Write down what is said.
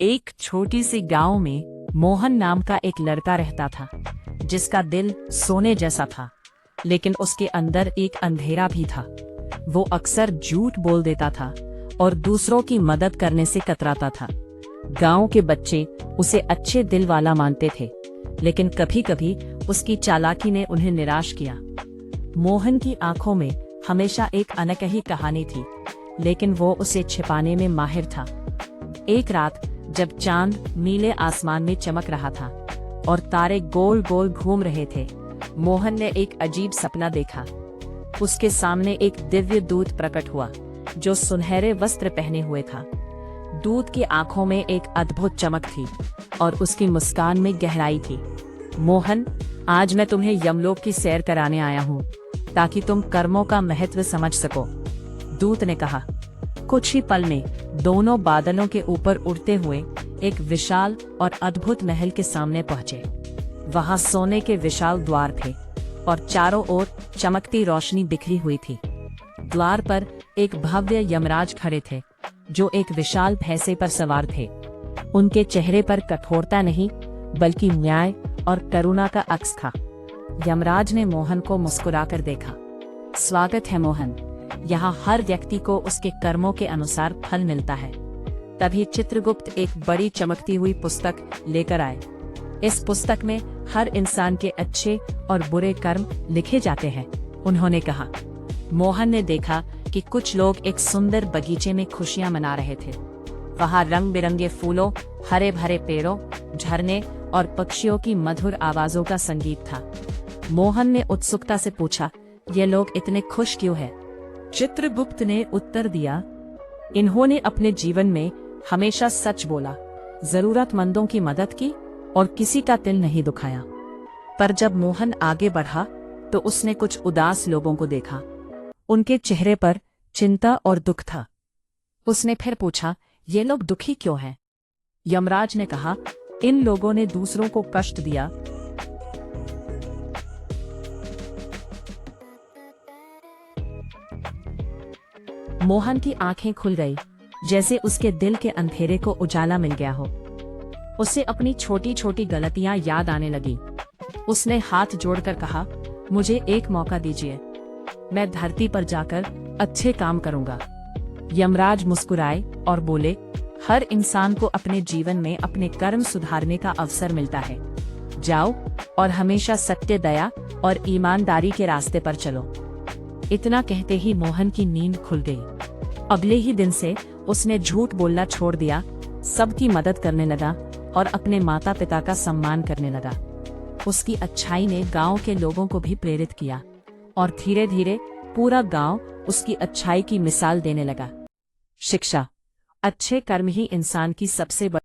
एक छोटी सी गांव में मोहन नाम का एक लड़का रहता था, जिसका दिल सोने जैसा था, लेकिन उसके अंदर एक अंधेरा भी था। वो अक्सर झूठ बोल देता था और दूसरों की मदद करने से कतराता था। गांव के बच्चे उसे अच्छे दिल वाला मानते थे, लेकिन कभी कभी उसकी चालाकी ने उन्हें निराश किया। मोहन की आंखों में हमेशा एक अनकही कहानी थी, लेकिन वो उसे छिपाने में माहिर था। एक रात जब चांद नीले आसमान में चमक रहा था और तारे गोल गोल घूम रहे थे, मोहन ने एक अजीब सपना देखा। उसके सामने एक दिव्य दूत प्रकट हुआ, जो सुनहरे वस्त्र पहने हुए था। दूत की आंखों में एक अद्भुत चमक थी और उसकी मुस्कान में गहराई थी। मोहन, आज मैं तुम्हें यमलोक की सैर कराने आया हूँ, ताकि तुम कर्मों का महत्व समझ सको, दूत ने कहा। कुछ ही पल में दोनों बादलों के ऊपर उड़ते हुए एक विशाल और अद्भुत महल के सामने पहुंचे। वहां सोने के विशाल द्वार थे और चारों ओर चमकती रोशनी बिखरी हुई थी। द्वार पर एक भव्य यमराज खड़े थे, जो एक विशाल भैंसे पर सवार थे। उनके चेहरे पर कठोरता नहीं, बल्कि न्याय और करुणा का अक्स था। यमराज ने मोहन को मुस्कुराकर देखा। स्वागत है मोहन, यहाँ हर व्यक्ति को उसके कर्मों के अनुसार फल मिलता है। तभी चित्रगुप्त एक बड़ी चमकती हुई पुस्तक लेकर आए। इस पुस्तक में हर इंसान के अच्छे और बुरे कर्म लिखे जाते हैं, उन्होंने कहा। मोहन ने देखा कि कुछ लोग एक सुंदर बगीचे में खुशियां मना रहे थे। वहां रंग बिरंगे फूलों, हरे भरे पेड़ों, झरने और पक्षियों की मधुर आवाजों का संगीत था। मोहन ने उत्सुकता से पूछा, ये लोग इतने खुश क्यों हैं? चित्रगुप्त ने उत्तर दिया, इन्होंने अपने जीवन में हमेशा सच बोला, जरूरतमंदों की मदद की और किसी का दिल नहीं दुखाया। पर जब मोहन आगे बढ़ा तो उसने कुछ उदास लोगों को देखा। उनके चेहरे पर चिंता और दुख था। उसने फिर पूछा, ये लोग दुखी क्यों हैं? यमराज ने कहा, इन लोगों ने दूसरों को कष्ट दिया। मोहन की आंखें खुल गई, जैसे उसके दिल के अंधेरे को उजाला मिल गया हो। उसे अपनी छोटी छोटी गलतियां याद आने लगी। उसने हाथ जोड़कर कहा, मुझे एक मौका दीजिए, मैं धरती पर जाकर अच्छे काम करूंगा। यमराज मुस्कुराए और बोले, हर इंसान को अपने जीवन में अपने कर्म सुधारने का अवसर मिलता है। जाओ और हमेशा सत्य, दया और ईमानदारी के रास्ते पर चलो। इतना कहते ही मोहन की नींद खुल गई। अगले ही दिन से उसने झूठ बोलना छोड़ दिया, सबकी मदद करने लगा और अपने माता पिता का सम्मान करने लगा। उसकी अच्छाई ने गांव के लोगों को भी प्रेरित किया और धीरे धीरे पूरा गांव उसकी अच्छाई की मिसाल देने लगा। शिक्षा, अच्छे कर्म ही इंसान की सबसे बड़ी